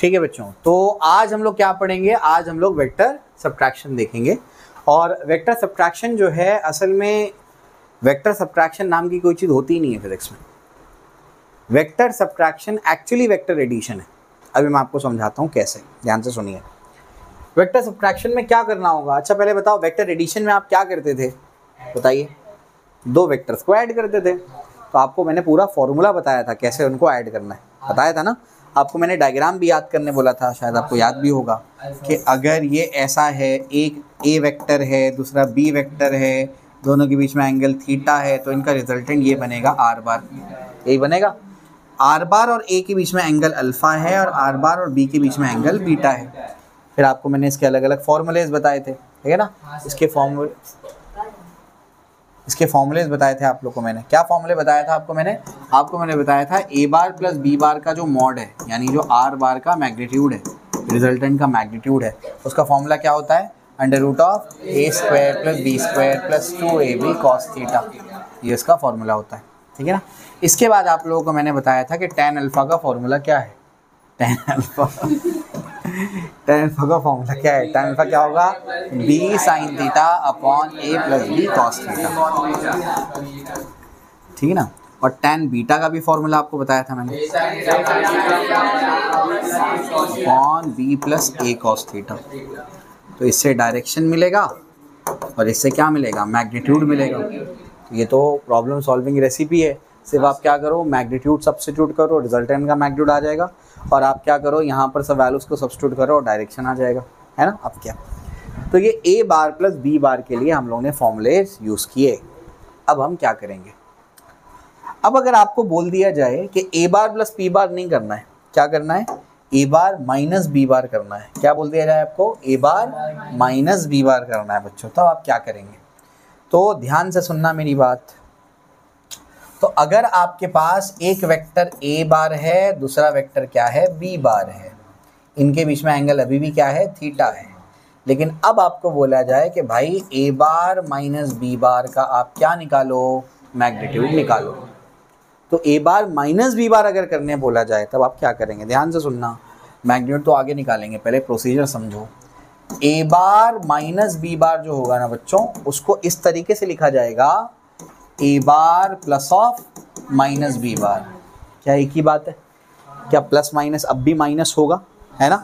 ठीक है बच्चों, तो आज हम लोग क्या पढ़ेंगे, आज हम लोग वेक्टर सब्ट्रैक्शन देखेंगे। और वेक्टर सब्ट्रैक्शन जो है, असल में वेक्टर सब्ट्रैक्शन नाम की कोई चीज़ होती ही नहीं है फिजिक्स में। Vector subtraction actually vector addition है। अभी मैं आपको समझाता हूँ कैसे, ध्यान से सुनिए। वेक्टर सब्ट्रैक्शन में क्या करना होगा, अच्छा पहले बताओ, वेक्टर एडिशन में आप क्या करते थे बताइए? दो वेक्टर्स को ऐड करते थे। तो आपको मैंने पूरा फॉर्मूला बताया था कैसे उनको ऐड करना है, बताया था ना आपको। मैंने डायग्राम भी याद करने बोला था, शायद आपको याद भी होगा कि अगर ये ऐसा है, एक ए वेक्टर है, दूसरा बी वेक्टर है, दोनों के बीच में एंगल थीटा है, तो इनका रिजल्टेंट ये बनेगा आर बार। यही बनेगा। आर बार और ए के बीच में एंगल अल्फा है और आर बार और बी के बीच में एंगल बीटा है। फिर आपको मैंने इसके अलग अलग फॉर्मूलेज बताए थे, ठीक है ना। इसके फॉर्मूलेज बताए थे आप लोग को मैंने। क्या फॉर्मूले बताया था आपको मैंने बताया था ए बार प्लस बी बार का जो मॉड है, यानी जो आर बार का मैग्नीट्यूड है, रिजल्टेंट का मैग्नीट्यूड है, उसका फॉर्मूला क्या होता है? Under root of A square plus B square plus 2ab cos theta. ये इसका फॉर्मूला होता है, ठीक है ना। इसके बाद आप लोगों को मैंने बताया था कि tan अल्फा का फॉर्मूला क्या है। tan अल्फा का फॉर्मूला क्या है? tan अल्फा क्या होगा? b sin theta upon a plus b cos theta, ठीक है ना। और tan बीटा का भी फॉर्मूला आपको बताया था मैंने, upon b plus a cos theta. तो इससे डायरेक्शन मिलेगा और इससे क्या मिलेगा? मैग्नीट्यूड मिलेगा। तो ये तो प्रॉब्लम सॉल्विंग रेसिपी है। सिर्फ आप क्या करो, मैग्नीट्यूड सब्स्टिट्यूट करो, रिजल्टेंट का मैग्नीट्यूड आ जाएगा, और आप क्या करो, यहाँ पर सब वैल्यूज़ को सब्स्टिट्यूट करो और डायरेक्शन आ जाएगा, है ना। अब क्या, तो ये ए बार प्लस बी बार के लिए हम लोगों ने फॉर्मूले यूज़ किए। अब हम क्या करेंगे? अब अगर आपको बोल दिया जाए कि ए बार प्लस पी बार नहीं करना है, क्या करना है? ए बार माइनस बी बार करना है। क्या बोल दिया जाए आपको? ए बार माइनस बी बार करना है बच्चों, तो आप क्या करेंगे? तो ध्यान से सुनना मेरी बात। तो अगर आपके पास एक वेक्टर ए बार है, दूसरा वेक्टर क्या है? बी बार है, इनके बीच में एंगल अभी भी क्या है? थीटा है। लेकिन अब आपको बोला जाए कि भाई ए बार माइनस बी बार का आप क्या निकालो? मैग्नीट्यूड निकालो। तो ए बार माइनस बी बार अगर करने बोला जाए तब आप क्या करेंगे? ध्यान से सुनना, मैग्नीट्यूड तो आगे निकालेंगे, पहले प्रोसीजर समझो। ए बार माइनस बी बार जो होगा ना बच्चों, उसको इस तरीके से लिखा जाएगा, A bar plus of minus B bar. क्या एक ही बात है? क्या प्लस माइनस अब भी माइनस होगा, है ना।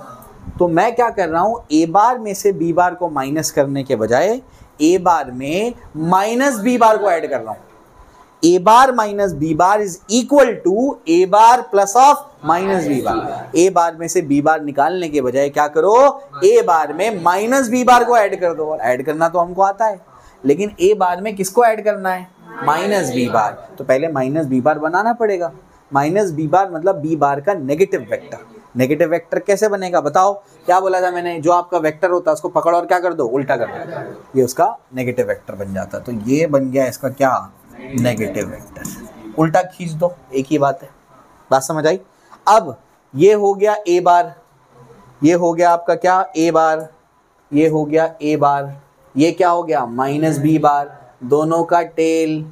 तो मैं क्या कर रहा हूँ, ए बार में से बी बार को माइनस करने के बजाय ए बार में माइनस बी बार को ऐड कर रहा हूँ। A bar minus B bar is equal to A bar plus of minus B bar. A bar में से बी बार निकालने के बजाय क्या करो, ए बार में माइनस बी बार को ऐड कर दो। और ऐड करना तो हमको आता है, लेकिन ए बार में किसको ऐड करना है? Minus B bar. तो पहले माइनस बी बार बनाना पड़ेगा। माइनस बी बार मतलब बी बार का नेगेटिव वेक्टर। नेगेटिव वेक्टर कैसे बनेगा बताओ? क्या बोला था मैंने? जो आपका वेक्टर होता है उसको पकड़ो और क्या कर दो? उल्टा कर दो, ये उसका नेगेटिव वेक्टर बन जाता है। तो ये बन गया इसका क्या? Negative vector. उल्टा खींच दो, एक ही बात है। बात समझ आई? अब ये हो गया ए बार, ये हो गया आपका क्या? ए बार, ये हो गया ए बार, ये क्या हो गया? माइनस बी बार, दोनों का टेल।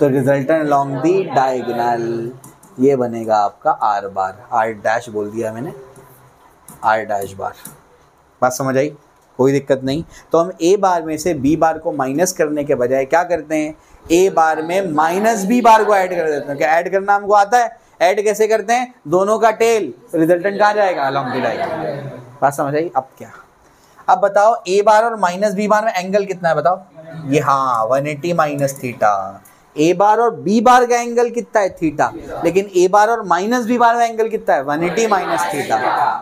तो रिजल्टेंट अलोंग दी डायगोनल, ये बनेगा आपका आर बार। आर डैश बोल दिया मैंने, आर डैश बार। बात समझ आई? कोई दिक्कत नहीं। तो हम ए बार में से बी बार को माइनस करने के बजाय क्या करते हैं? ए बार में माइनस बी बार को ऐड कर देते हैं। क्या ऐड करना हमको आता है? ऐड कैसे करते हैं? दोनों का टेल, रिजल्टेंट कहाँ जाएगा? Along the diagonal. बात समझ आई? अब क्या, अब बताओ ए बार और माइनस बी बार में एंगल कितना है बताओ? ये हाँ 180 माइनस थीटा। ए बार और बी बार का एंगल कितना है? थीटा। लेकिन ए बार और माइनस बी बार में एंगल कितना है? 180 माइनस थीटा।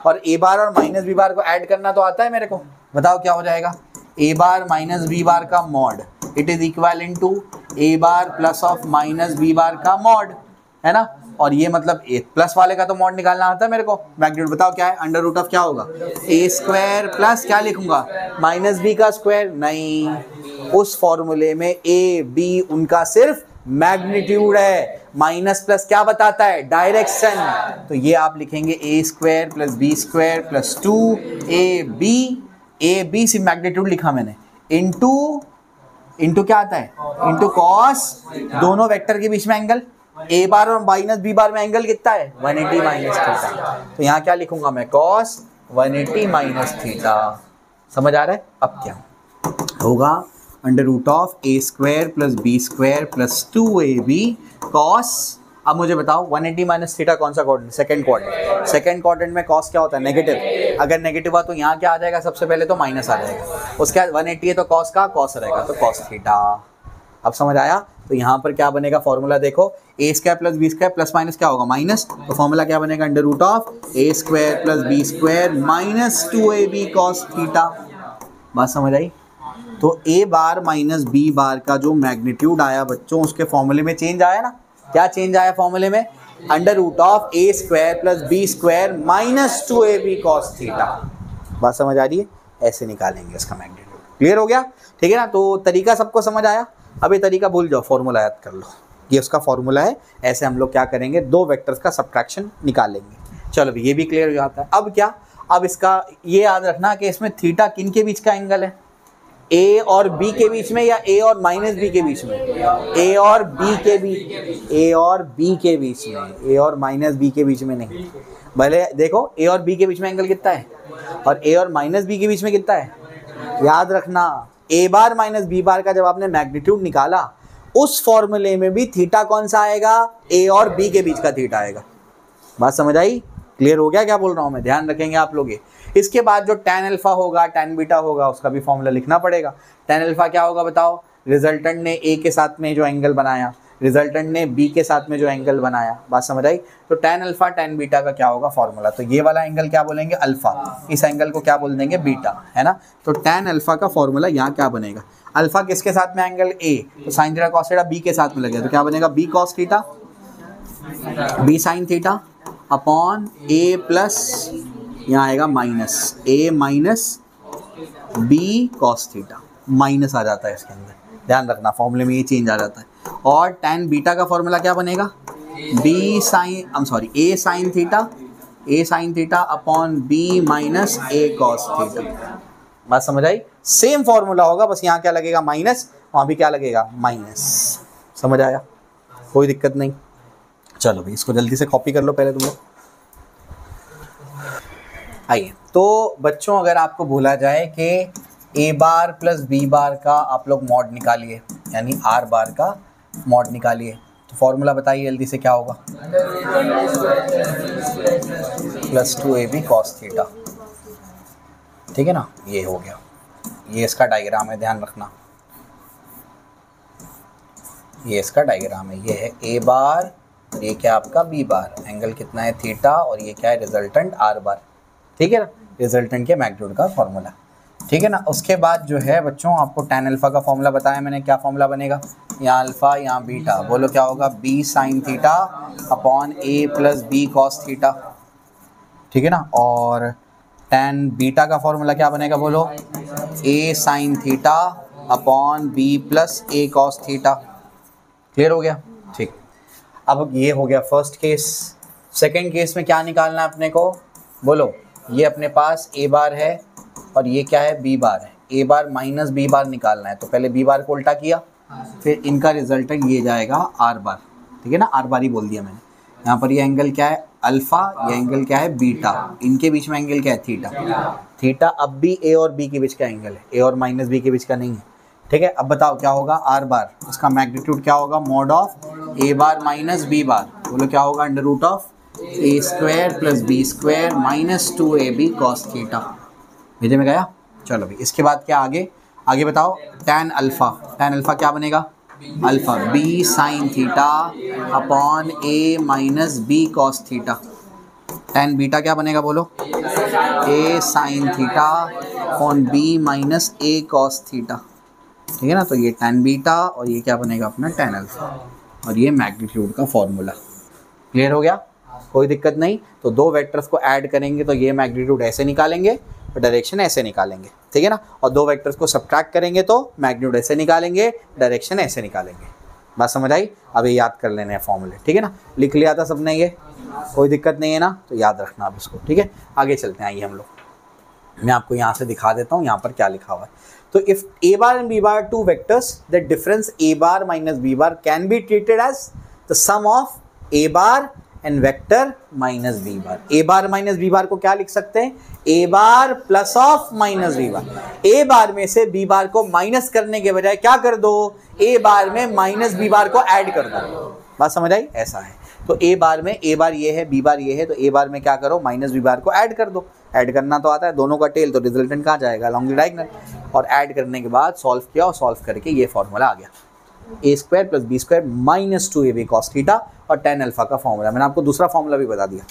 और ए बार और माइनस बी बार को ऐड करना तो आता है मेरे को, बताओ क्या हो जाएगा? A bar minus B bar का mod, it is equal to A bar plus of minus B bar का मॉड, है ना। और ये मतलब ए प्लस वाले का तो मॉड निकालना आता है मेरे को। मैग्नीट्यूड बताओ क्या है? अंडर रूट ऑफ क्या होगा? ए स्क्वायर प्लस क्या लिखूंगा? माइनस बी का स्क्वायर। नहीं, उस फॉर्मूले में ए बी उनका सिर्फ मैग्नीट्यूड है, माइनस प्लस क्या बताता है? डायरेक्शन। तो ये आप लिखेंगे A square plus B square plus 2ab। A B सिर्फ मैग्नीट्यूड लिखा मैंने, इंटू क्या आता है? इंटू कॉस दोनों वेक्टर के बीच में एंगल, ए बार और माइनस बी बार में एंगल कितना है 180 माइनस थीटा, तो यहाँ क्या लिखूंगा मैं कॉस 180 माइनस थीटा। समझ आ रहा है? अब क्या होगा under root of A square plus B square plus 2ab cos, अब मुझे बताओ 180 माइनस थीटा कौन सा quadrant? Second quadrant. Second quadrant में कॉस क्या होता है? नेगेटिव। अगर नेगेटिव हुआ तो यहाँ क्या आ जाएगा? सबसे पहले तो माइनस आ जाएगा, उसके बाद 180 है तो कॉस का कॉस रहेगा, तो कॉस थीटा। अब समझ आया? तो यहाँ पर क्या बनेगा फॉर्मूला देखो, A square plus B square plus minus क्या होगा? माइनस, तो फॉर्मूला क्या बनेगा? Under root of A square plus B square minus 2ab cos theta. बात समझ आई? तो ए बार माइनस बी बार का जो मैग्नीट्यूड आया बच्चों, उसके फॉर्मूले में चेंज आया ना? क्या चेंज आया फॉर्मूले में? Under root of A square plus B square minus 2ab cos theta. बात समझ आ रही है? ऐसे निकालेंगे इसका मैग्नीट्यूड। क्लियर हो गया? ठीक है ना? तो तरीका सबको समझ आया? अब ये तरीका भूल जाओ, फॉर्मूला याद कर लो, ये उसका फॉर्मूला है। ऐसे हम लोग क्या करेंगे? दो वेक्टर्स का सब्ट्रैक्शन निकालेंगे। चलो ये भी क्लियर हो जाता है। अब क्या? अब इसका ये याद रखना कि इसमें थीटा किन के बीच का एंगल है? ए और बी के बीच में या ए और माइनस बी के बीच में? ए और बी के बीच, ए और बी के बीच में, ए और माइनस बी के बीच में नहीं। भले देखो ए और बी के बीच में एंगल कितना है और ए और माइनस बी के बीच में कितना है, याद रखना। ए बार माइनस बी बार का जब आपने मैग्नीट्यूड निकाला, उस फॉर्मूले में भी थीटा कौन सा आएगा? ए और बी के बीच का थीटा आएगा। बात समझ आई? क्लियर हो गया क्या बोल रहा हूँ मैं? ध्यान रखेंगे आप लोग ये। इसके बाद जो tan अल्फा होगा, tan बीटा होगा, उसका भी फॉर्मूला लिखना पड़ेगा। tan अल्फा क्या होगा बताओ? रिजल्टेंट ने ए के साथ में जो एंगल बनाया, रिजल्टेंट ने बी के साथ में जो एंगल बनाया। बात समझ आई? तो tan अल्फा tan बीटा का क्या होगा फॉर्मूला? तो ये वाला एंगल क्या बोलेंगे? अल्फा। इस एंगल को क्या बोल देंगे? बीटा, है ना? तो tan अल्फा का फॉर्मूला यहाँ क्या बनेगा? अल्फा किसके साथ में एंगल? ए, तो sine theta cos theta B के साथ में लगेगा, तो क्या बनेगा? B cos theta, B sine theta upon A plus, यहाँ आएगा minus A minus B cos theta. Minus आ जाता है इसके अंदर, ध्यान रखना फॉर्मूले में ये चेंज आ जाता है। और tan बीटा का फॉर्मूला क्या बनेगा? B sine A sine theta, A sine theta upon B minus A cos theta. बात समझ आई? सेम फॉर्मूला होगा, बस यहाँ क्या लगेगा? माइनस, वहाँ भी क्या लगेगा? माइनस। समझ आया? कोई दिक्कत नहीं। चलो भाई इसको जल्दी से कॉपी कर लो पहले तुम लोग। आइए, तो बच्चों अगर आपको बोला जाए कि ए बार प्लस बी बार का आप लोग मॉड निकालिए, यानी आर बार का मॉड निकालिए, तो फॉर्मूला बताइए जल्दी से क्या होगा? Plus 2ab cos theta. ठीक है ना? ये हो गया, ये इसका डायग्राम है, ध्यान रखना। ये इसका डायग्राम है, ये है ए बार, ये क्या आपका बी बार, एंगल कितना है? थीटा, और ये क्या है? रिजल्टेंट आर बार। ठीक है ना? रिजल्टेंट के मैग्नीट्यूड का फॉर्मूला। ठीक है ना? उसके बाद जो है बच्चों आपको tan अल्फा का फॉर्मूला बताया मैंने, क्या फॉर्मूला बनेगा? यहाँ अल्फा यहाँ बीटा, बोलो क्या होगा? B sine theta upon A plus b cos theta. ठीक है ना? और tan बीटा का फॉर्मूला क्या बनेगा? बोलो A sine theta upon B plus A cos theta. Clear हो गया? ठीक। अब ये हो गया फर्स्ट केस। सेकेंड केस में क्या निकालना है अपने को? बोलो, ये अपने पास ए बार है और ये क्या है? बी बार है। ए बार माइनस बी बार निकालना है, तो पहले बी बार को उल्टा किया, फिर इनका रिजल्टेंट ये जाएगा आर बार। ठीक है ना? आर बार ही बोल दिया मैंने। यहाँ पर ये एंगल क्या है? अल्फा, ये एंगल क्या है? बीटा, इनके बीच में एंगल क्या है? थीटा। थीटा अब भी ए और बी के बीच का एंगल है, ए और माइनस बी के बीच का नहीं है। ठीक है? अब बताओ क्या होगा? आर बार, उसका मैग्नीट्यूड क्या होगा? Mod of A bar minus B bar. बोलो क्या होगा? Under root of A square plus B square minus 2ab cos theta. भेजे में गया? चलो भाई इसके बाद क्या आगे? आगे बताओ। tan अल्फा, tan अल्फा क्या बनेगा? Alpha B sine theta upon A minus B cos theta. tan beta क्या बनेगा? बोलो A sine theta upon B minus A cos theta. ठीक है ना? तो ये tan बीटा और ये क्या बनेगा अपना? tan अल्फा, और ये मैग्नीट्यूड का फॉर्मूला। क्लियर हो गया? कोई दिक्कत नहीं। तो दो वेक्टर्स को ऐड करेंगे तो ये मैग्नीट्यूड ऐसे निकालेंगे और डायरेक्शन ऐसे निकालेंगे। ठीक है ना? और दो वेक्टर्स को सब्ट्रैक्ट करेंगे तो मैग्नीट्यूड ऐसे निकालेंगे, डायरेक्शन ऐसे निकालेंगे। बात समझ आई? अब ये याद कर लेने हैं फॉर्मूले। ठीक है ना? लिख लिया था सबने ये, कोई दिक्कत नहीं है ना? तो याद रखना आप इसको। ठीक है? आगे चलते हैं। आइए हम लोग, मैं आपको यहाँ से दिखा देता हूँ यहाँ पर क्या लिखा हुआ है। तो if A bar and B bar two vectors, the difference A bar minus B bar can be treated as the sum of A bar and vector minus B bar. A bar minus B bar को क्या लिख सकते हैं, A bar plus of minus B bar. A bar में से B bar को minus करने के बजाय क्या कर दो, ए बार में माइनस बी बार को ऐड कर दो। बात समझ आई, ऐसा है। तो ए बार में ए बार ये है, बी बार ये है, तो ए बार में क्या करो, माइनस बी बार को ऐड कर दो। ऐड करना तो आता है, दोनों का टेल, तो रिजल्टेंट कहाँ जाएगा, अलॉन्ग द डायगोनल। और ऐड करने के बाद सॉल्व किया और सॉल्व करके ये फॉर्मूला आ गया, A square plus B square minus 2ab cos theta और tan अल्फा का फॉर्मूला। मैंने आपको दूसरा फॉर्मूला भी बता दिया,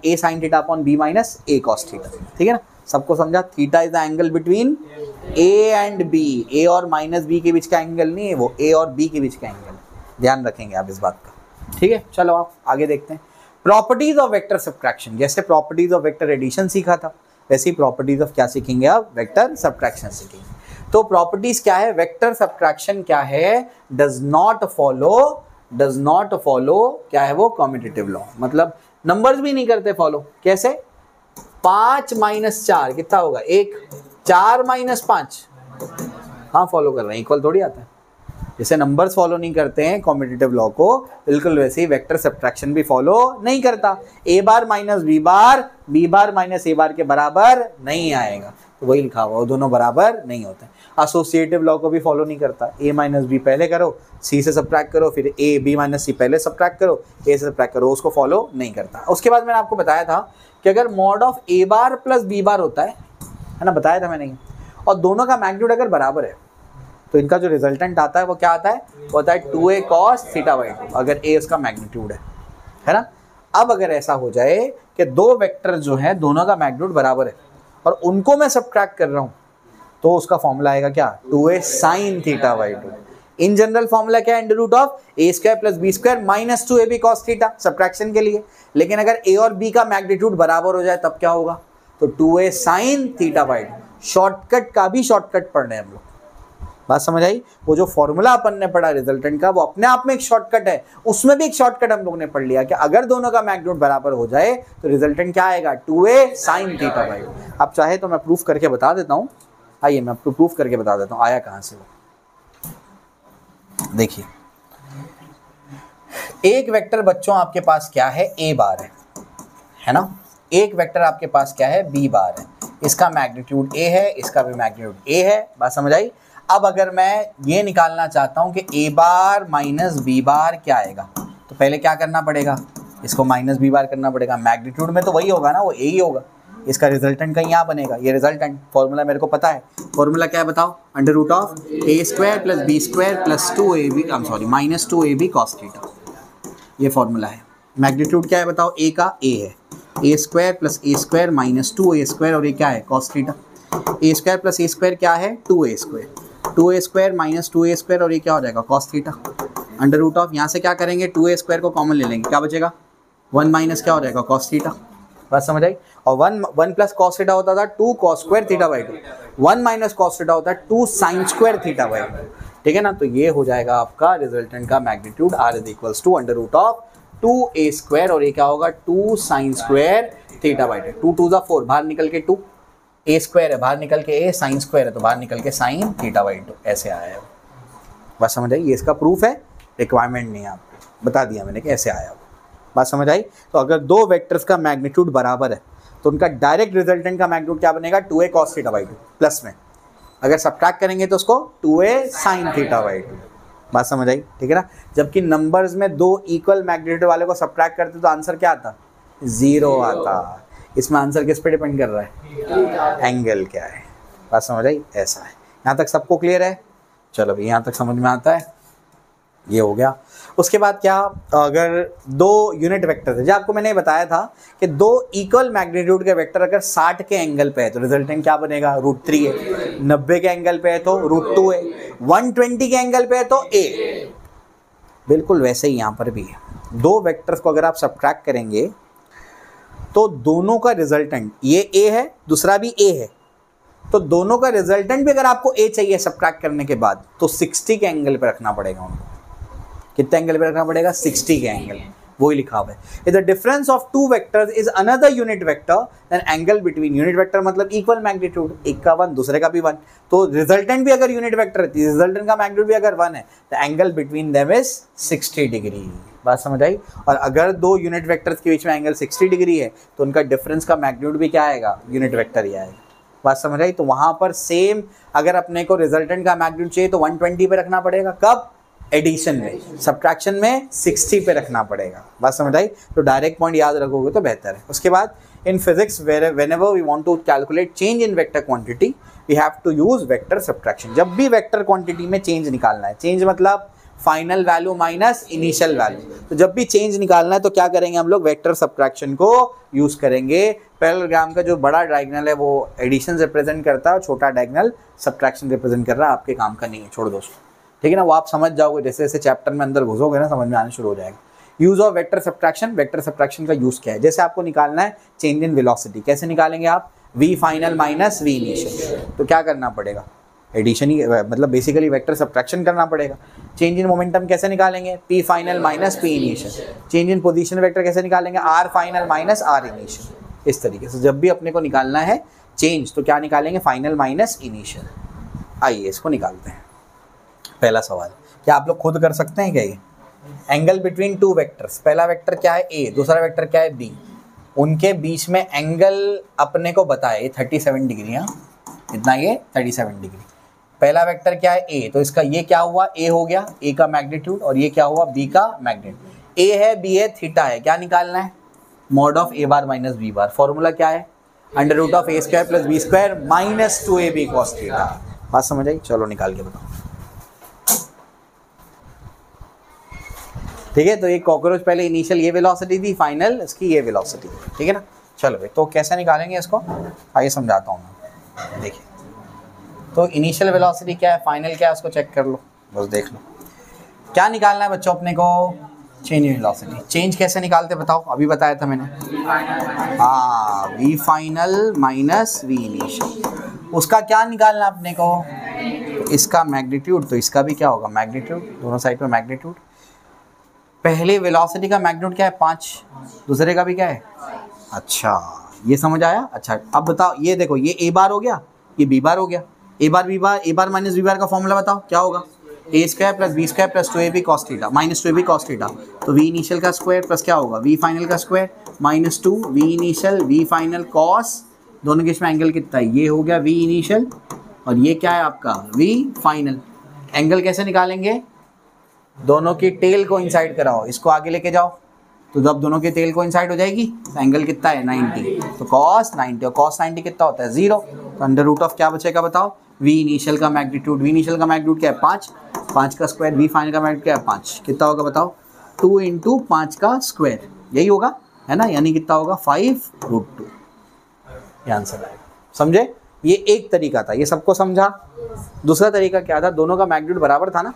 a sin theta upon b minus a cos theta. ठीक है ना, सबको समझा। Theta is the angle between a and b। a और माइनस b के बीच का एंगल नहीं है, वो a और b के बीच का एंगल। ध्यान रखेंगे आप इस बात का। ठीक है, चलो आप आगे देखते हैं। प्रॉपर्टीज ऑफ वेक्टर सब्ट्रैक्शन, जैसे प्रॉपर्टीज ऑफ वेक्टर एडिशन सीखा था, वैसे ही प्रॉपर्टीज ऑफ क्या सीखेंगे आप, वेक्टर सब्ट्रैक्शन सीखेंगे। तो प्रॉपर्टीज क्या है, वेक्टर सब्ट्रैक्शन क्या है, डज नॉट फॉलो क्या है वो, कम्यूटेटिव लॉ। मतलब नंबर्स भी नहीं करते फॉलो। कैसे, 5 माइनस 4 कितना होगा, 1, 4 माइनस 5, हाँ फॉलो कर रहे हैं, इक्वल थोड़ी आता है। जैसे नंबर्स फॉलो नहीं करते हैं कम्यूटेटिव लॉ को, बिल्कुल वैसे ही वेक्टर सब्ट्रैक्शन भी फॉलो नहीं करता। ए bar minus B bar minus ए बार के बराबर नहीं आएगा, तो वही लिखा हुआ, वो दोनों बराबर नहीं होते। एसोसिएटिव लॉ को भी फॉलो नहीं करता। ए माइनस बी पहले करो, सी से सब्ट्रैक्ट करो, फिर ए बी माइनस सी पहले सब्ट्रैक्ट करो, ए से सब्ट्रैक्ट करो, उसको फॉलो नहीं करता। उसके बाद मैंने आपको बताया था कि अगर mod of A bar plus b bar होता है ना, बताया था मैंने, और दोनों का मैग्नीट्यूड अगर बराबर है, तो इनका जो रिजल्टेंट आता है वो क्या आता है, वो आता है 2a cos थीटा बाई 2, अगर a उसका मैग्नीट्यूड है ना। अब अगर ऐसा हो जाए कि दो वेक्टर जो है दोनों का मैग्नीट्यूड बराबर है और उनको मैं सब्ट्रैक्ट कर रहा हूँ, तो उसका फॉर्मूला आएगा क्या, 2a sin theta by 2। In general formula क्या है, under root of a square plus B square minus 2ab cos theta, subtraction के लिए। लेकिन अगर a और b का मैग्नीट्यूड बराबर हो जाए तब क्या होगा, तो 2a sin theta by 2। Shortcut का भी शॉर्टकट पढ़ रहे हैं हम लोग, बात समझ आई। वो जो फॉर्मूला अपन ने पढ़ा रिजल्टेंट का, वो अपने आप में एक शॉर्टकट है, उसमें भी एक शॉर्टकट हम लोग ने पढ़ लिया कि अगर दोनों का मैग्नीट्यूड बराबर हो जाए तो रिजल्टेंट क्या आएगा, 2a sin थीटा बाई 2। अब चाहे तो मैं प्रूफ करके बता देता हूँ, आइए मैं आपको प्रूफ करके बता देता हूँ आया कहाँ से वो। देखिए, एक वेक्टर बच्चों आपके पास क्या है, a बार है ना। एक वेक्टर आपके पास क्या है, b बार है, इसका मैग्नीट्यूड a है, इसका भी मैग्नीट्यूड a है, बात समझ आई। अब अगर मैं ये निकालना चाहता हूं कि a bar minus B bar क्या आएगा, तो पहले क्या करना पड़ेगा, इसको माइनस बी बार करना पड़ेगा। मैग्नीट्यूड में तो वही होगा ना, वो a ही होगा, इसका रिजल्टेंट कहीं यहाँ बनेगा। ये रिजल्टेंट फॉर्मूला मेरे को पता है, फॉर्मूला क्या है बताओ, under root of a square plus B square plus 2ab minus 2ab cos theta, ये फॉर्मूला है। मैग्नीट्यूड क्या है बताओ, a का a है, a square plus a square minus 2a square, और ये क्या है, cos theta. a square plus a square क्या है, 2a square, 2a square minus 2a square, और ये क्या हो जाएगा, cos theta. Under root of यहाँ से क्या करेंगे, 2a स्क्वायर को कॉमन ले लेंगे, क्या बचेगा, 1 माइनस क्या हो जाएगा, cos थीटा। बात समझ आई। और 1 प्लस cos थीटा होता था 2 cos square theta by 2, 1 minus cos theta होता है 2 sin स्क्वायर थीटा बाई 2। ठीक है ना, तो ये हो जाएगा आपका रिजल्टेंट का magnitude r is equals to under root of 2a square, और ये क्या होगा, 2 sin स्क्वायर थीटा बाई 2। 2 2 जा 4, बाहर निकल के 2, a स्क्वायर है बाहर निकल के a, साइन स्क्वायर है तो बाहर निकल के साइन थीटा बाई 2, ऐसे आया है। बात समझ आई, ये इसका प्रूफ है, रिक्वायरमेंट नहीं है, आपको बता दिया मैंने कि ऐसे आया वो। बात समझ आई। तो अगर दो वेक्टर्स का मैग्नीट्यूड बराबर है तो उनका डायरेक्ट रिजल्टेंट का मैग्नीट्यूड क्या बनेगा, 2a cos theta by 2, plus में अगर सब्ट्रैक्ट करेंगे तो उसको 2a sin थीटा बाई 2। बात समझ आई, ठीक है ना। जबकि नंबर्स में दो इक्वल मैग्नीट्यूड वाले को सब्ट्रैक्ट करते तो आंसर क्या आता, 0 आता। इसमें आंसर किस पे डिपेंड कर रहा है, एंगल क्या है। बात समझ आई, ऐसा है। यहाँ तक सबको क्लियर है, चलो भाई यहाँ तक समझ में आता है, ये हो गया। उसके बाद क्या, अगर दो यूनिट वेक्टर थे, जो आपको मैंने बताया था कि दो इक्वल मैग्नीट्यूड के वेक्टर अगर 60 के एंगल पे है तो रिजल्टेंट क्या बनेगा, √3 है। 90 के एंगल पे है तो √2 है। 120 के एंगल पे है तो a। बिल्कुल वैसे ही यहाँ पर भी है, दो वेक्टर्स को अगर आप सब्ट्रैक्ट करेंगे तो दोनों का रिजल्टेंट, ये a है दूसरा भी a है, तो दोनों का रिजल्टेंट भी अगर आपको a चाहिए सब्ट्रैक्ट करने के बाद तो 60 के एंगल पे रखना पड़ेगा उनको। कितने एंगल पे रखना पड़ेगा, 60 के एंगल। वही लिखा हुआ है। If the difference of two vectors is another unit vector then angle between, unit vector मतलब इक्वल मैग्नीट्यूड, एक का 1 दूसरे का भी 1, तो रिजल्टेंट भी अगर यूनिट वेक्टर है, रिजल्टेंट का मैग्नीट्यूड भी अगर 1 है, the angle between them is 60 degree. बात समझ आई? और अगर दो यूनिट वेक्टर्स के बीच में एंगल 60 डिग्री है तो उनका डिफरेंस का मैग्नीट्यूड भी क्या आएगा, यूनिट वेक्टर ही आएगा। बात समझ आई? तो वहां पर सेम अगर अपने को रिजल्टेंट का मैग्नीट्यूड चाहिए तो 120 पे रखना पड़ेगा, कब? एडिशन में। सब्ट्रैक्शन में 60 पे रखना पड़ेगा। बात समझ आई? तो डायरेक्ट पॉइंट याद रखोगे तो बेहतर है। उसके बाद in physics whenever we want to calculate change in vector quantity we have to use vector subtraction। जब भी वेक्टर क्वांटिटी में चेंज निकालना है, चेंज मतलब final value minus initial value, तो जब भी चेंज निकालना है तो क्या करेंगे हम लोग, वेक्टर सब्ट्रैक्शन को यूज करेंगे। पैरेललोग्राम का जो बड़ा डायगोनल है वो एडिशन रिप्रेजेंट करता है और छोटा डायगोनल सब्ट्रैक्शन रिप्रेजेंट कर रहा है, आपके काम का नहीं है, छोड़ दो उसको, ठीक है ना। वो आप समझ जाओगे जैसे जैसे चैप्टर में अंदर घुसोगे ना, समझ में आने शुरू हो जाएगा। Use of vector subtraction, vector subtraction का यूज क्या है? जैसे आपको निकालना है चेंज इन वेलोसिटी, कैसे निकालेंगे आप? v final minus v initial, तो क्या करना पड़ेगा? एडिशन ही, मतलब बेसिकली वेक्टर सब्ट्रैक्शन करना पड़ेगा। चेंज इन मोमेंटम कैसे निकालेंगे? p final minus p initial. Change in position vector कैसे निकालेंगे? r final minus r initial. इस तरीके से जब भी अपने को निकालना है चेंज तो क्या निकालेंगे? Final minus initial. आइए इसको निकालते हैं। पहला सवाल, क्या आप लोग खुद कर सकते हैं क्या ये? एंगल बिटवीन टू वेक्टर्स, पहला वेक्टर क्या है a, दूसरा वेक्टर क्या है b, उनके बीच में एंगल अपने को बताए 37 डिग्री। हाँ, इतना, ये 37 डिग्री। पहला वेक्टर क्या है a, तो इसका ये क्या हुआ? a हो गया, a का मैग्नीट्यूड, और ये क्या हुआ? b का मैग्नीट्यूड। a है, b है, थीटा है, क्या निकालना है? Mod of a bar minus b bar. Formula क्या है? Under root of a square plus b square minus 2ab cos theta. बात समझ आई? चलो निकाल के बताओ। ठीक है, तो ये कॉकरोच पहले इनिशियल ये वेलोसिटी थी, फाइनल इसकी ये वेलोसिटी, ठीक है ना। चलो भाई, तो कैसे निकालेंगे इसको, आइए समझाता हूँ मैं। देखिए, तो इनिशियल वेलोसिटी क्या है, फाइनल क्या है, उसको चेक कर लो, बस देख लो। क्या निकालना है बच्चों अपने को? Change in velocity. चेंज कैसे निकालते बताओ? अभी बताया था मैंने, हाँ, v final minus v initial. उसका क्या निकालना अपने को? तो इसका मैग्नीट्यूड, तो इसका भी क्या होगा? मैग्नीट्यूड, दोनों साइड में मैग्नीट्यूड। पहले वेलोसिटी का मैग्नीट्यूड क्या है? 5, दूसरे का भी क्या है? अच्छा, ये समझ आया? अच्छा, अब बताओ, ये देखो, ये a बार हो गया, ये b बार हो गया। a bar minus b bar का फॉर्मूला बताओ क्या होगा? a square plus b square plus 2ab cos theta minus 2ab cos theta. तो v इनिशियल का स्क्वायर प्लस क्या होगा? v फाइनल का square minus 2 v initial v final cos, दोनों के इसमें एंगल कितना है? ये हो गया v इनिशियल, और ये क्या है आपका? v final. एंगल कैसे निकालेंगे? दोनों की टेल को इंसाइड कराओ, इसको आगे लेके जाओ, तो जब दोनों की टेल को इंसाइड हो जाएगी तो एंगल कितना है? 90, तो cos 90, और cos 90 कितना होता है? 0। तो अंडर रूट ऑफ क्या बचेगा बताओ? v इनिशियल का मैग्नीट्यूड, v इनिशियल का मैग्नीट्यूड क्या है? 5, 5 का स्क्वायर, v फाइनल का मैग्नीट्यूड क्या है? 5, कितना होगा बताओ? 2 इंटू 5 का स्क्वायर, यही होगा, है ना, यानी कितना होगा? 5√2। ये आंसर आएगा। समझे? ये एक तरीका था, ये सबको समझा। दूसरा तरीका क्या था? दोनों का मैग्नीट्यूड बराबर था ना,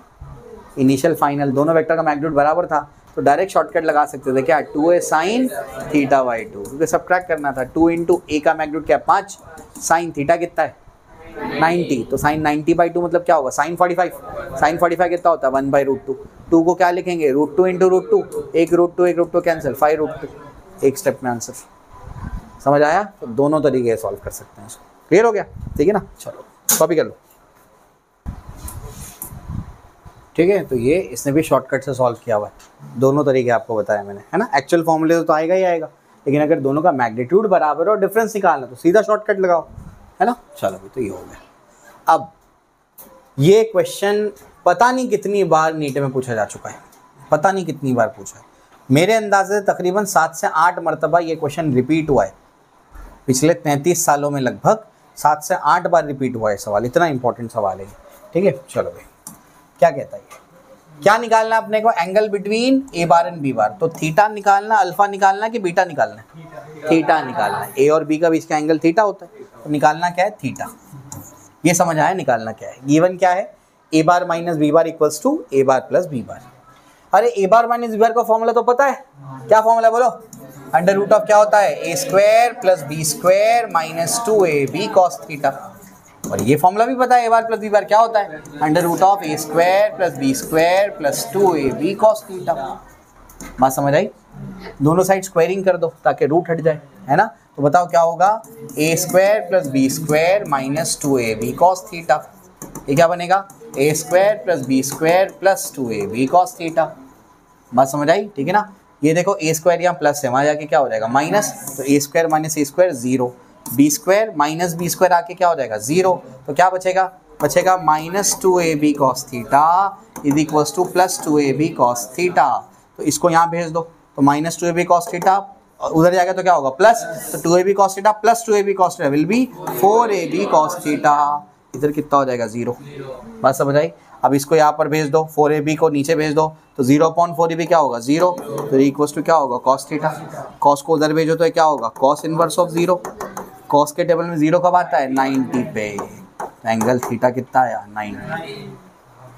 इनिशियल फाइनल दोनों वेक्टर का मैग्नीट्यूड बराबर था, तो डायरेक्ट शॉर्टकट लगा सकते थे क्या? 2a साइन थीटा बाई 2, क्योंकि सब्ट्रैक्ट करना था। 2 इंटू a का मैग्नीट्यूड क्या? 5, साइन थीटा कितना है? 90, तो साइन 90 बाई 2 मतलब क्या होगा? साइन 45, साइन 45 कितना होता है? 1/√2। 2 को क्या लिखेंगे? √2 इंटू √2, एक √2 कैंसिल, 5√2, एक स्टेप में आंसर। समझ आया? तो दोनों तरीके सॉल्व कर सकते हैं इसको। क्लियर हो गया? ठीक है ना। चलो कॉपी कर लो, ठीक है। तो ये इसने भी शॉर्टकट से सॉल्व किया हुआ है, दोनों तरीके आपको बताया मैंने, है ना। एक्चुअल फॉर्मूले तो आएगा ही आएगा, लेकिन अगर दोनों का मैग्नीट्यूड बराबर और डिफरेंस निकालना तो सीधा शॉर्टकट लगाओ, है ना। चलो भाई, तो ये हो गया। अब ये क्वेश्चन पता नहीं कितनी बार नीट में पूछा जा चुका है, पता नहीं कितनी बार पूछा है। मेरे अंदाजे से तकरीबन 7 से 8 मरतबा ये क्वेश्चन रिपीट हुआ है पिछले 33 सालों में, लगभग 7 से 8 बार रिपीट हुआ है सवाल, इतना इंपॉर्टेंट सवाल है, ठीक है। चलो भाई, क्या कहता है? क्या निकालना अपने को? Angle between a bar and b बार। तो थीटा निकालना, अल्फा निकालना कि बीटा निकालना? थीटा निकालना है। a और b का बीच का एंगल थीटा होता है, तो निकालना क्या है? थीटा। ये समझ आया निकालना क्या है? गिवन क्या है? a bar minus b bar equals to a bar plus b bar. अरे a bar minus b bar का फॉर्मूला तो पता है, क्या फॉर्मूला बोलो? अंडर रूट ऑफ क्या होता है? a square plus b square minus 2ab cos theta. और ये फॉर्मूला भी पता है, a bar plus b bar क्या होता है? Under root of a square plus b square plus 2ab cos theta. बात समझ आई? दोनों साइड स्क्वायरिंग कर दो ताकि रूट हट जाए, है ना। तो बताओ क्या होगा, A square plus B square minus 2ab cos theta. ये क्या बनेगा, A square plus B square plus 2ab cos theta. बात समझ आई, ठीक है ना। ये देखो ए स्क्वायर यहाँ प्लस है, वहाँ जाके क्या हो जाएगा माइनस, तो A square minus A square 0, B square minus B square आके क्या हो जाएगा 0, तो क्या बचेगा, बचेगा minus 2ab cos theta is equals to plus 2ab cos theta. तो इसको यहाँ भेज दो, तो माइनस 2ab कॉस थीटा उधर जाएगा तो क्या होगा प्लस, तो 2ab cos theta plus 2ab cos theta will be 4ab cos theta. इधर कितना हो जाएगा 0। बात समझ आई। अब इसको यहाँ पर भेज दो, 4ab को नीचे भेज दो, तो 0/4ab क्या होगा 0, तो इक्वल्स टू क्या होगा कॉस थीटा। कॉस को उधर भेजो तो क्या होगा कॉस इनवर्स ऑफ 0। कॉस के टेबल में 0 कब आता है 90 पे, तो एंगल थीटा कितना आया 90।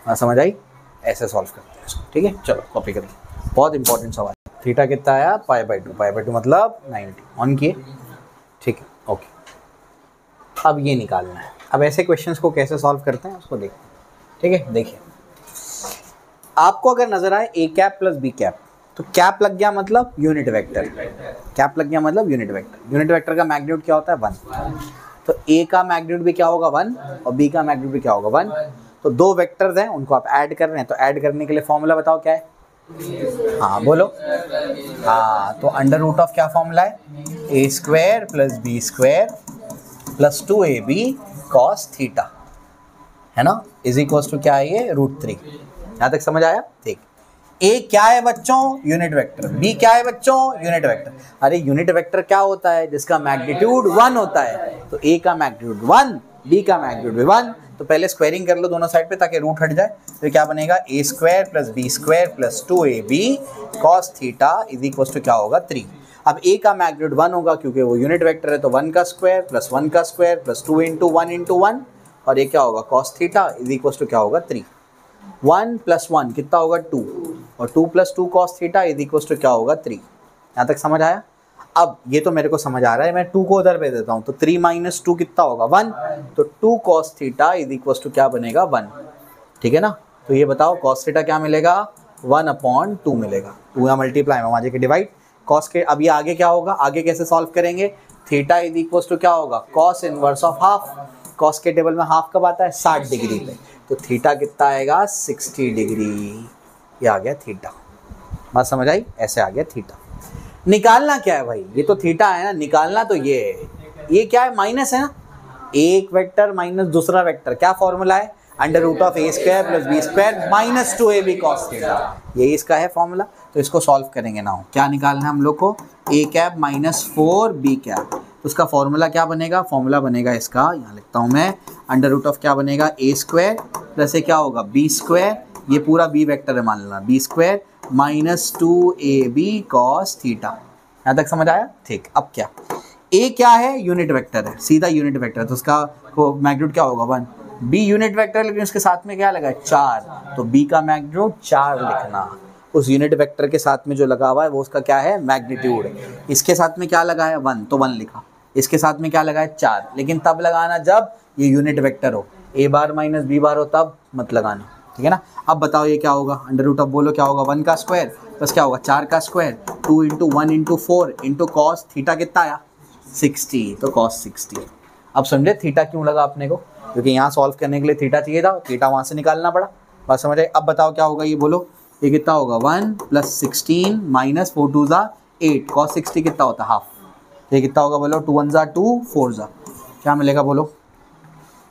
हाँ समझ आई, ऐसे सॉल्व करते हैं इसको, ठीक है। चलो कॉपी करें, बहुत इंपॉर्टेंट सवाल। थीटा कितना आया π/2 मतलब 90 ऑन किए, ठीक है ओके। अब ये निकालना है, अब ऐसे क्वेश्चंस को कैसे सॉल्व करते हैं उसको देखते हैं, ठीक है। देखिए आपको अगर नजर आए A cap plus B cap, तो कैप लग गया मतलब यूनिट वेक्टर, कैप लग गया मतलब यूनिट वेक्टर। यूनिट वेक्टर का मैग्नीट्यूड क्या होता है 1, तो ए का मैग्नीट्यूड भी क्या होगा 1 और बी का मैग्नीट्यूड भी क्या होगा 1। तो दो वेक्टर्स हैं उनको आप ऐड कर रहे हैं, तो ऐड करने के लिए फॉर्मूला बताओ क्या है, हाँ बोलो, हाँ तो अंडर रूट ऑफ क्या फॉर्मूला है, A square plus B square plus 2ab cos theta, है ना, इज इक्वल्स टू क्या है ये √3। यहाँ तक समझ आया, ठीक। ए क्या है बच्चों, यूनिट वेक्टर, बी क्या है बच्चों, यूनिट वेक्टर। अरे यूनिट वेक्टर क्या होता है, जिसका मैग्नीट्यूड 1 होता है, तो ए का मैग्नीट्यूड 1, बी का मैग्नीट्यूड 1, तो पहले स्क्वायरिंग कर लो दोनों साइड पे ताकि रूट हट जाए। तो क्या बनेगा A square plus B square plus 2ab cos theta is equals to क्या होगा 3। अब ए का मैग्नीट्यूड 1 होगा क्योंकि वो यूनिट वेक्टर है, तो 1 का स्क्वायर प्लस 1 का स्क्वायर प्लस 2 × 1 × 1, और ये क्या होगा cos theta is equals to क्या होगा 3। 1 + 1 कितना होगा 2, और 2 + 2 cos theta is equals to क्या होगा 3। यहाँ तक समझ आया। अब ये तो मेरे को समझ आ रहा है, मैं 2 को उधर भेज देता हूँ, तो 3 - 2 कितना होगा 1, तो 2 cos theta is equals to क्या बनेगा 1, ठीक है ना। तो ये बताओ cos थीटा क्या मिलेगा 1/2 मिलेगा, 2 यहाँ मल्टीप्लाई में वहाँ जाके डिवाइड cos के। अब ये आगे क्या होगा, आगे कैसे सॉल्व करेंगे, थीटा इज इक्वल्स टू क्या होगा cos inverse of half. cos के टेबल में हाफ कब आता है 60 डिग्री पे, तो थीटा कितना आएगा 60 डिग्री, ये आ गया थीटा। बात समझ आई, ऐसे आ गया थीटा। निकालना क्या है भाई, ये तो थीटा है ना, निकालना तो ये है, ये क्या है माइनस है ना, एक वेक्टर माइनस दूसरा वेक्टर, क्या फॉर्मूला है under root of A square plus B square minus 2ab cos theta, यही इसका है फॉर्मूला। तो इसको सॉल्व करेंगे ना, क्या निकालना है हम लोग को, A cap minus 4b cap, तो उसका फॉर्मूला क्या बनेगा, फॉर्मूला बनेगा इसका, यहाँ लिखता हूँ मैं, अंडर रूट ऑफ क्या बनेगा ए स्क्वायर प्लस ये क्या होगा बी स्क्वायर, ये पूरा बी वेक्टर है मान लेना, b square minus 2ab cos theta. यहाँ तक समझ आया, ठीक। अब क्या, ए क्या है यूनिट वेक्टर है, सीधा यूनिट वेक्टर है, तो उसका मैग्नीट्यूड क्या होगा 1। बी यूनिट वेक्टर लेकिन उसके साथ में क्या लगा है 4, तो बी का मैग्नीट्यूड 4 लिखना, उस यूनिट वेक्टर के साथ में जो लगा हुआ है वो उसका क्या है मैग्नीट्यूड। इसके साथ में क्या लगा है 1, तो 1 लिखा, इसके साथ में क्या लगा है 4, लेकिन तब लगाना जब ये यूनिट वेक्टर हो, ए बार माइनस बी बार हो तब मत लगाना, ठीक है ना। अब बताओ ये क्या होगा, अंडर रूट ऑफ बोलो क्या होगा 1 का स्क्वायर प्लस क्या होगा 4 का स्क्वायर, 2 × 1 × 4 × कॉस थीटा कितना आया 60, तो कॉस 60। अब समझे थीटा क्यों लगा अपने को, क्योंकि यहाँ सॉल्व करने के लिए थीटा चाहिए था, थीटा वहाँ से निकालना पड़ा। बात समझ आए। अब बताओ क्या होगा, ये बोलो ये कितना होगा 1 + 16 - 4 × 2 = 8, कॉस 60 कितना होता है हाफ, ये कितना होगा बोलो 2 × 1 = 2 4 × क्या मिलेगा बोलो,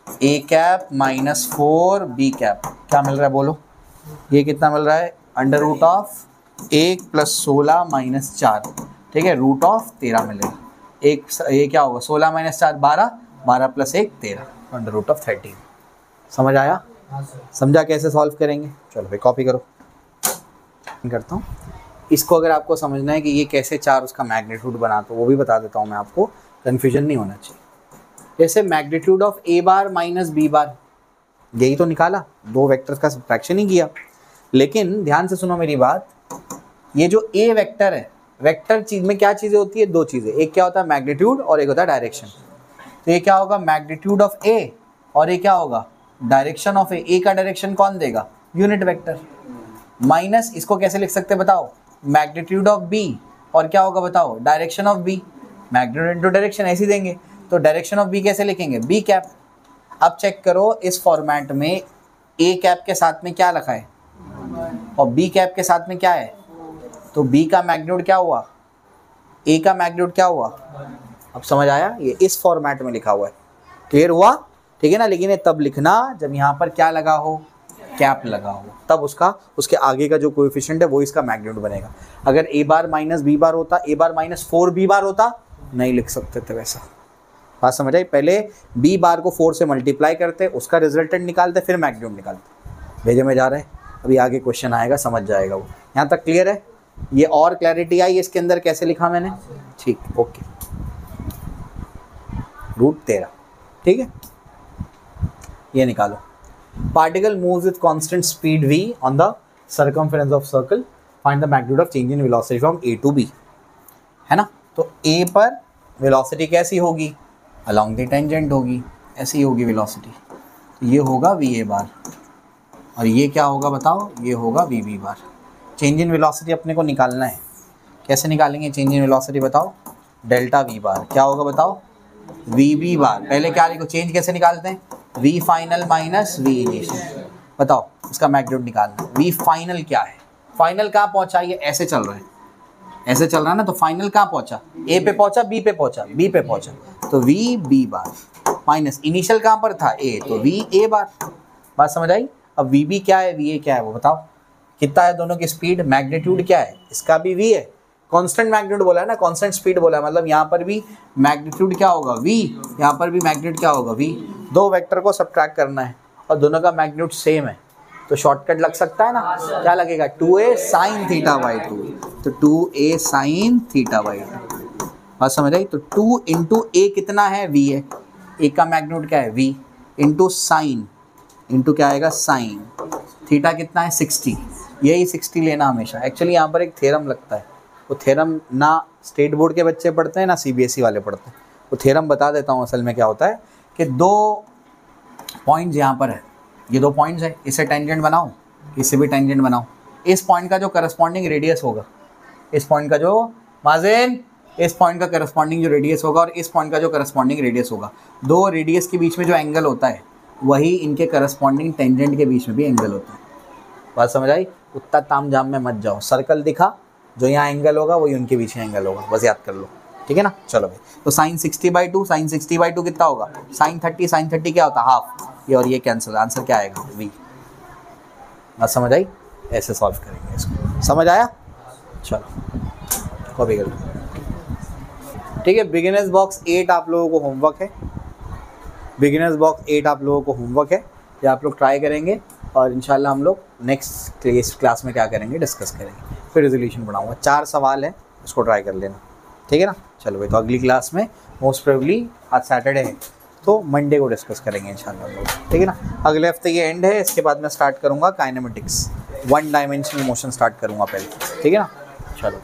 A cap minus 4b cap क्या मिल रहा है बोलो, ये कितना मिल रहा है अंडर रूट ऑफ 1 + 16 - 4, ठीक है, रूट ऑफ 13 मिलेगा। एक ये क्या होगा 16 - 4 12, 12 + 1 13, अंडर रूट ऑफ 13। समझ आया, समझा कैसे सॉल्व करेंगे। चलो भाई कॉपी करो, करता हूँ इसको। अगर आपको समझना है कि ये कैसे 4 उसका मैग्नीट्यूड बना, तो वो भी बता देता हूँ मैं आपको, कन्फ्यूजन नहीं होना चाहिए। जैसे magnitude of A bar minus B bar, यही तो निकाला, दो वेक्टर्स का सब्ट्रैक्शन ही किया। लेकिन ध्यान से सुनो मेरी बात, ये जो ए वेक्टर है, वेक्टर चीज में क्या चीजें होती है, दो चीजें, एक क्या होता है मैग्नीट्यूड और एक होता है डायरेक्शन। तो ये क्या होगा मैग्नीट्यूड ऑफ ए, और ये क्या होगा डायरेक्शन ऑफ ए। ए का डायरेक्शन कौन देगा यूनिट वेक्टर, माइनस इसको कैसे लिख सकते हैं बताओ, मैग्नीट्यूड ऑफ बी और क्या होगा बताओ, direction of b, magnitude into direction ऐसे ही देंगे। तो डायरेक्शन ऑफ बी कैसे लिखेंगे, बी कैप। अब चेक करो इस फॉर्मेट में ए कैप के साथ में क्या लिखा है और बी कैप के साथ में क्या है, तो बी का मैग्नीट्यूड क्या हुआ, ए का मैग्नीट्यूड क्या हुआ। अब समझ आया, ये इस फॉर्मेट में लिखा हुआ है, क्लियर हुआ, ठीक है ना। लेकिन ये तब लिखना जब यहाँ पर क्या लगा हो, कैप लगा हो, तब उसका उसके आगे का जो कोएफिशिएंट है वो इसका मैग्नीट्यूड बनेगा। अगर ए बार माइनस बी बार होता, ए बार माइनस 4b बार होता, नहीं लिख सकते थे वैसा। बात समझ आई, पहले b बार को 4 से मल्टीप्लाई करते, उसका रिजल्टेंट निकालते, फिर मैग्नीट्यूड निकालते। भेजे में जा रहा है, अभी आगे क्वेश्चन आएगा समझ जाएगा वो। यहाँ तक क्लियर है, ये और क्लैरिटी आई इसके अंदर कैसे लिखा मैंने, ठीक, ओके। √13, ठीक है, ये निकालो। Particle moves with constant speed v on the circumference of circle, find the magnitude of change in velocity from a to b, है ना। तो a पर वेलोसिटी कैसी होगी, अलोंग द टेंजेंट होगी, ऐसी होगी वेलोसिटी। तो ये होगा va बार और ये क्या होगा बताओ, ये होगा vb bar. Change in velocity अपने को निकालना है, कैसे निकालेंगे चेंज इन वेलोसिटी बताओ, डेल्टा v बार क्या होगा बताओ, vb बार। पहले क्या लिखो, चेंज कैसे निकालते हैं, v final minus v initial. बताओ इसका मैग्नीट्यूड निकालना है, v फाइनल क्या है, फाइनल कहाँ पहुंचा, ये ऐसे चल रहा है, ऐसे चल रहा है ना, तो फाइनल कहाँ पहुंचा, a पे पहुंचा, b पे पहुंचा, b पे पहुंचा, तो v b बार माइनस इनिशियल कहाँ पर था a, तो v a बार। बात समझ आई। अब vb क्या है, va क्या है वो बताओ, कितना है दोनों की स्पीड, मैग्नीट्यूड क्या है, इसका भी v है, कांस्टेंट मैग्नीट्यूड बोला है ना, कांस्टेंट स्पीड बोला है, मतलब यहाँ पर भी मैग्नीट्यूड क्या होगा v, यहाँ पर भी मैग्नीट्यूड क्या होगा v। दो वेक्टर को सब्ट्रैक्ट करना है और दोनों का मैग्नीट्यूड सेम है, तो शॉर्टकट लग सकता है ना, क्या लगेगा, 2a sin θ/2, तो 2a sin θ/2। बात समझ आई। तो 2 इंटू a कितना है, v है, a का मैग्नीट्यूड क्या है v, इंटू साइन, इंटू क्या आएगा साइन, थीटा कितना है 60, यही 60 लेना हमेशा। एक्चुअली यहाँ पर एक थ्योरम लगता है, वो थ्योरम ना स्टेट बोर्ड के बच्चे पढ़ते हैं ना CBSE वाले पढ़ते हैं। वो थ्योरम बता देता हूँ, असल में क्या होता है कि दो पॉइंट्स यहाँ पर है, ये दो पॉइंट्स है, इसे टेंजेंट बनाओ, इसे भी टेंजेंट बनाओ। इस पॉइंट का जो करस्पॉन्डिंग रेडियस होगा, इस पॉइंट का जो माजिन, इस पॉइंट का करस्पॉन्डिंग जो रेडियस होगा और इस पॉइंट का जो करस्पॉन्डिंग रेडियस होगा, दो रेडियस के बीच में जो एंगल होता है वही इनके करस्पॉन्डिंग टेंजेंट के बीच में भी एंगल होता है। बात समझ आई। उतना ताम झाम में मत जाओ, सर्कल दिखा, जो यहाँ एंगल होगा वही उनके बीच में एंगल होगा, बस याद कर लो, ठीक है ना। चलो भाई, तो साइन 60/2, साइन 60/2 कितना होगा, साइन 30, साइन 30 क्या होता है हाफ, ये और ये कैंसिल, आंसर क्या आएगा v। बात समझ आई, ऐसे सॉल्व करेंगे इसको, समझ आया। चलो कॉपी कर लो, ठीक है। बिगिनर्स बॉक्स 8 आप लोगों को होमवर्क है, बिगिनर्स बॉक्स 8 आप लोगों को होमवर्क है, ये आप लोग ट्राई करेंगे और इंशाल्लाह हम लोग नेक्स्ट क्लास में क्या करेंगे, डिस्कस करेंगे, फिर रेजोल्यूशन बनाऊंगा। 4 सवाल है, उसको ट्राई कर लेना, ठीक है ना। चलो भाई, तो अगली क्लास में मोस्ट प्रोबेबली आज सैटरडे है तो मंडे को डिस्कस करेंगे इंशाल्लाह हम लोग, ठीक है ना। अगले हफ्ते ये एंड है, इसके बाद मैं स्टार्ट करूँगा काइनेमेटिक्स, 1 डायमेंशनल मोशन स्टार्ट करूँगा पहले, ठीक है ना। चलो।